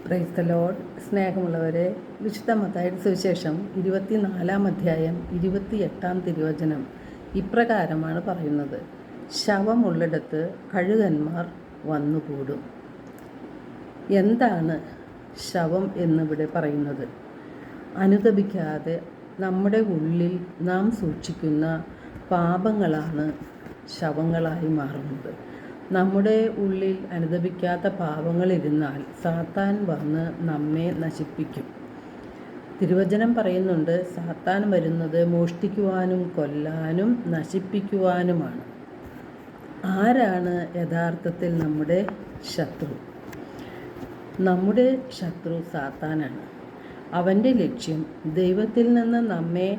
Praise the Lord. സ്നേഹമുള്ളവരെ, വിശുദ്ധ മത്തായിയുടെ സുവിശേഷം 24 അധ്യായം 28 തിരുവചനം ഇപ്രകാരമാണ് പറയുന്നത്: ശവമുള്ളിടത്ത് കഴുകന്മാർ വന്നുകൂടും. എന്താണ് ശവം എന്നിവിടെ പറയുന്നത്? അനുതപിക്കാതെ നമ്മുടെ ഉള്ളിൽ നാം സൂക്ഷിക്കുന്ന പാപങ്ങളാണ് ശവങ്ങളായി മാറുന്നത്. നമ്മുടെ ഉള്ളിൽ അനുതപിക്കാത്ത പാപങ്ങളിരുന്നാൽ സാത്താൻ വന്ന് നമ്മെ നശിപ്പിക്കും. തിരുവചനം പറയുന്നുണ്ട്, സാത്താൻ വരുന്നത് മോഷ്ടിക്കുവാനും കൊല്ലാനും നശിപ്പിക്കുവാനുമാണ്. ആരാണ് യഥാർത്ഥത്തിൽ നമ്മുടെ ശത്രു? നമ്മുടെ ശത്രു സാത്താനാണ്. അവൻ്റെ ലക്ഷ്യം ദൈവത്തിൽ നിന്ന് നമ്മെ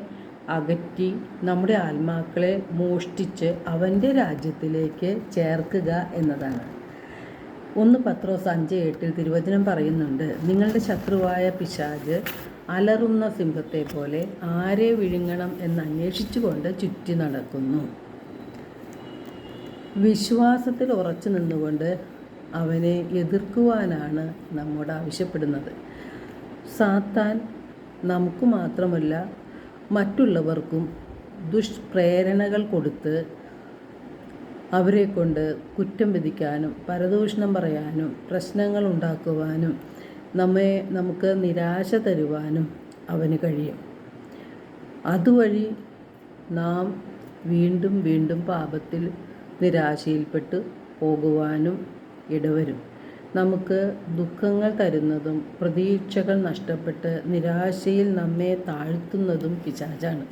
അകറ്റി നമ്മുടെ ആത്മാക്കളെ മോഷ്ടിച്ച് അവൻ്റെ രാജ്യത്തിലേക്ക് ചേർക്കുക എന്നതാണ്. 1 പത്രോസ് 5:8 തിരുവചനം പറയുന്നുണ്ട്, നിങ്ങളുടെ ശത്രുവായ പിശാച് അലറുന്ന സിംഹത്തെ പോലെ ആരെ വിഴുങ്ങണം എന്നന്വേഷിച്ചുകൊണ്ട് ചുറ്റി നടക്കുന്നു. വിശ്വാസത്തിൽ ഉറച്ചു നിന്നുകൊണ്ട് അവനെ എതിർക്കുവാനാണ് നമ്മോട് ആവശ്യപ്പെടുന്നത്. സാത്താൻ നമുക്ക് മാത്രമല്ല മറ്റുള്ളവർക്കും ദുഷ്പ്രേരണകൾ കൊടുത്ത് അവരെ കൊണ്ട് കുറ്റം വിധിക്കാനും പരദൂഷണം പറയാനും പ്രശ്നങ്ങൾ ഉണ്ടാക്കുവാനും നമുക്ക് നിരാശ തരുവാനും അവന് കഴിയും. അതുവഴി നാം വീണ്ടും വീണ്ടും പാപത്തിൽ നിരാശയിൽപ്പെട്ട് പോകുവാനും ഇടവരും. നമുക്ക് ദുഃഖങ്ങൾ തരുന്നതും പ്രതീക്ഷകൾ നഷ്ടപ്പെട്ട് നിരാശയിൽ നമ്മെ താഴ്ത്തുന്നതും പിശാചാണ്.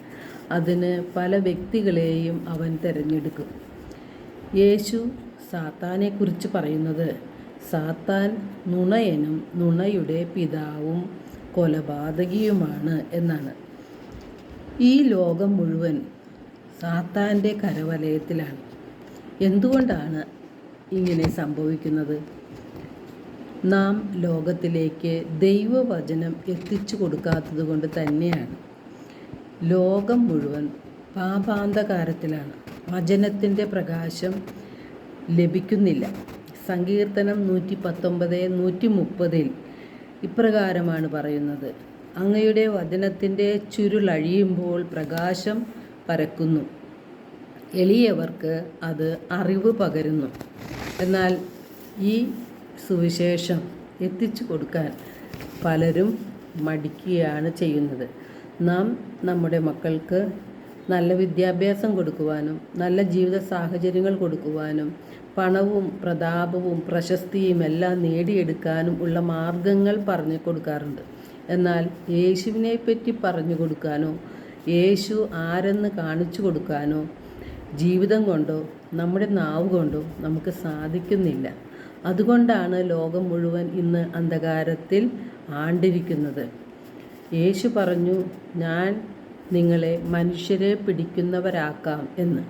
അതിന് പല വ്യക്തികളെയും അവൻ തിരഞ്ഞെടുക്കും. യേശു സാത്താനെക്കുറിച്ച് പറയുന്നത്, സാത്താൻ നുണയനും നുണയുടെ പിതാവും കൊലപാതകിയുമാണ് എന്നാണ്. ഈ ലോകം മുഴുവൻ സാത്താൻ്റെ കരവലയത്തിലാണ്. എന്തുകൊണ്ടാണ് ഇങ്ങനെ സംഭവിക്കുന്നത്? നാം ലോകത്തിലേക്ക് ദൈവവചനം എത്തിച്ചു കൊടുക്കാത്തത് കൊണ്ട് തന്നെയാണ്. ലോകം മുഴുവൻ പാപാന്ധകാരത്തിലാണ്. വചനത്തിൻ്റെ പ്രകാശം ലഭിക്കുന്നില്ല. സങ്കീർത്തനം 119:130 ഇപ്രകാരമാണ് പറയുന്നത്, അങ്ങയുടെ വചനത്തിൻ്റെ ചുരുളഴിയുമ്പോൾ പ്രകാശം പരക്കുന്നു, എളിയവർക്ക് അത് അറിവ് പകരുന്നു. എന്നാൽ ഈ സുവിശേഷം എത്തിച്ചു കൊടുക്കാൻ പലരും മടിക്കുകയാണ് ചെയ്യുന്നത്. നാം നമ്മുടെ മക്കൾക്ക് നല്ല വിദ്യാഭ്യാസം കൊടുക്കുവാനും നല്ല ജീവിത സാഹചര്യങ്ങൾ കൊടുക്കുവാനും പണവും പ്രതാപവും പ്രശസ്തിയും എല്ലാം നേടിയെടുക്കാനും ഉള്ള മാർഗങ്ങൾ പറഞ്ഞു കൊടുക്കാറുണ്ട്. എന്നാൽ യേശുവിനെ പറ്റി പറഞ്ഞു കൊടുക്കാനോ യേശു ആരെന്ന് കാണിച്ചു കൊടുക്കാനോ ജീവിതം കൊണ്ടോ നമ്മുടെ നാവ് കൊണ്ടോ നമുക്ക് സാധിക്കുന്നില്ല. അതുകൊണ്ടാണ് ലോകം മുഴുവൻ ഇന്ന് അന്ധകാരത്തിൽ ആണ്ടിരിക്കുന്നത്. യേശു പറഞ്ഞു, ഞാൻ നിങ്ങളെ മനുഷ്യരെ പിടിക്കുന്നവരാക്കാം എന്ന്.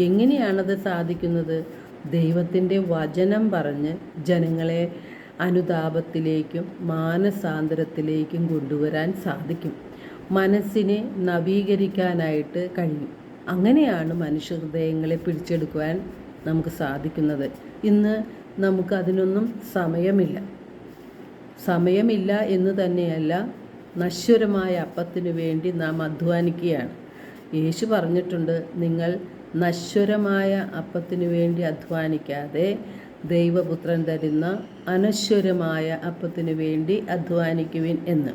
എങ്ങനെയാണത് സാധിക്കുന്നത്? ദൈവത്തിൻ്റെ വചനം പറഞ്ഞ് ജനങ്ങളെ അനുതാപത്തിലേക്കും മാനസാന്തരത്തിലേക്കും കൊണ്ടുവരാൻ സാധിക്കും. മനസ്സിനെ നവീകരിക്കാനായിട്ട് കഴിയും. അങ്ങനെയാണ് മനുഷ്യഹൃദയങ്ങളെ പിടിച്ചെടുക്കുവാൻ നമുക്ക് സാധിക്കുന്നത്. ഇന്ന് നമുക്ക് അതിനൊന്നും സമയമില്ല എന്ന് തന്നെയല്ല, നശ്വരമായ അപ്പത്തിനു വേണ്ടി നാം അധ്വാനിക്കുകയാണ്. യേശു പറഞ്ഞിട്ടുണ്ട്, നിങ്ങൾ നശ്വരമായ അപ്പത്തിനു വേണ്ടി അധ്വാനിക്കാതെ ദൈവപുത്രൻ തരുന്ന അനശ്വരമായ അപ്പത്തിനു വേണ്ടി അധ്വാനിക്കുവിൻ എന്ന്.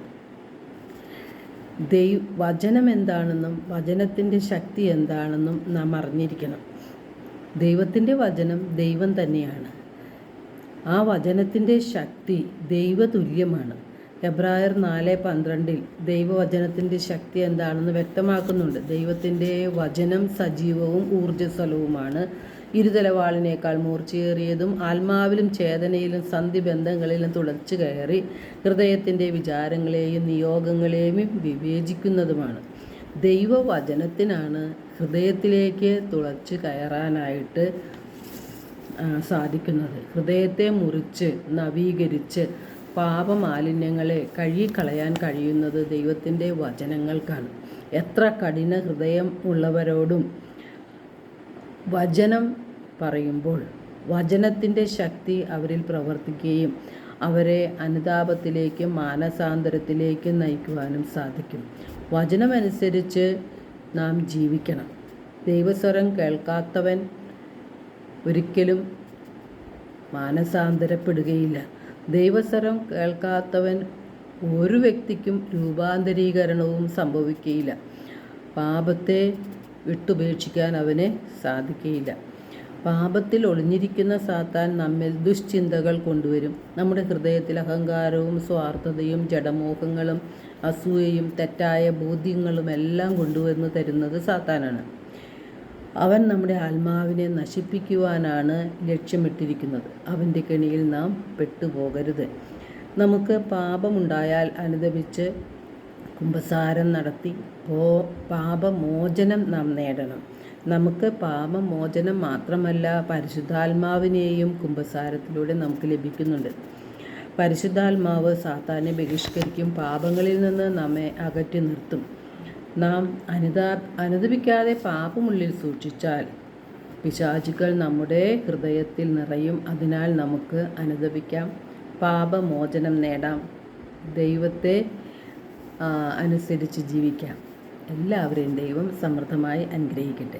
വചനം എന്താണെന്നും വചനത്തിൻ്റെ ശക്തി എന്താണെന്നും നാം അറിഞ്ഞിരിക്കണം. ദൈവത്തിൻ്റെ വചനം ദൈവം തന്നെയാണ്. ആ വചനത്തിൻ്റെ ശക്തി ദൈവതുല്യമാണ്. എബ്രായർ 4:12 ദൈവവചനത്തിൻ്റെ ശക്തി എന്താണെന്ന് വ്യക്തമാക്കുന്നുണ്ട്. ദൈവത്തിൻ്റെ വചനം സജീവവും ഊർജ്ജസ്വലവുമാണ്, ഇരുതലവാളിനേക്കാൾ മൂർച്ചയേറിയതും ആത്മാവിലും ചേതനയിലും സന്ധിബന്ധങ്ങളിലും തുളച്ചു കയറി ഹൃദയത്തിൻ്റെ വിചാരങ്ങളെയും നിയോഗങ്ങളെയും വിവേചിക്കുന്നതുമാണ്. ദൈവവചനത്തിനാണ് ഹൃദയത്തിലേക്ക് തുളച്ചു കയറാനായിട്ട് സാധിക്കുന്നത്. ഹൃദയത്തെ മുറിച്ച് നവീകരിച്ച് പാപമാലിന്യങ്ങളെ കഴുകിക്കളയാൻ കഴിയുന്നത് ദൈവത്തിൻ്റെ വചനങ്ങൾക്കാണ്. എത്ര കഠിന ഹൃദയം ഉള്ളവരോടും വചനം പറയുമ്പോൾ വചനത്തിൻ്റെ ശക്തി അവരിൽ പ്രവർത്തിക്കുകയും അവരെ അനുതാപത്തിലേക്കും മാനസാന്തരത്തിലേക്കും നയിക്കുവാനും സാധിക്കും. വചനമനുസരിച്ച് നാം ജീവിക്കണം. ദൈവസ്വരം കേൾക്കാത്തവൻ ഒരിക്കലും മാനസാന്തരപ്പെടുകയില്ല. ദൈവസ്വരം കേൾക്കാത്തവൻ ഒരു വ്യക്തിക്കും രൂപാന്തരീകരണവും സംഭവിക്കുകയില്ല. പാപത്തെ വിട്ടുപേക്ഷിക്കാൻ അവന് സാധിക്കുകയില്ല. പാപത്തിൽ ഒളിഞ്ഞിരിക്കുന്ന സാത്താൻ നമ്മിൽ ദുശ്ചിന്തകൾ കൊണ്ടുവരും. നമ്മുടെ ഹൃദയത്തിൽ അഹങ്കാരവും സ്വാർത്ഥതയും ജഡമോഹങ്ങളും അസൂയയും തെറ്റായ ബോധ്യങ്ങളും എല്ലാം കൊണ്ടുവന്ന് തരുന്നത് സാത്താനാണ്. അവൻ നമ്മുടെ ആത്മാവിനെ നശിപ്പിക്കുവാനാണ് ലക്ഷ്യമിട്ടിരിക്കുന്നത്. അവൻ്റെ കെണിയിൽ നാം പെട്ടുപോകരുത്. നമുക്ക് പാപമുണ്ടായാൽ അനുതപിച്ച് കുമ്പസാരം നടത്തി പാപമോചനം നാം നേടണം. നമുക്ക് പാപമോചനം മാത്രമല്ല, പരിശുദ്ധാത്മാവിനെയും കുമ്പസാരത്തിലൂടെ നമുക്ക് ലഭിക്കുന്നുണ്ട്. പരിശുദ്ധാത്മാവ് സാത്താനെ ബഹിഷ്കരിക്കും, പാപങ്ങളിൽ നിന്ന് നമ്മെ അകറ്റി നിർത്തും. നാം അനുതപിക്കാതെ പാപമുള്ളിൽ സൂക്ഷിച്ചാൽ പിശാചുക്കൾ നമ്മുടെ ഹൃദയത്തിൽ നിറയും. അതിനാൽ നമുക്ക് അനുതപിക്കാം, പാപമോചനം നേടാം, ദൈവത്തെ അനുസരിച്ച് ജീവിക്കാം. എല്ലാവരെയും ദൈവം സമൃദ്ധമായി അനുഗ്രഹിക്കട്ടെ.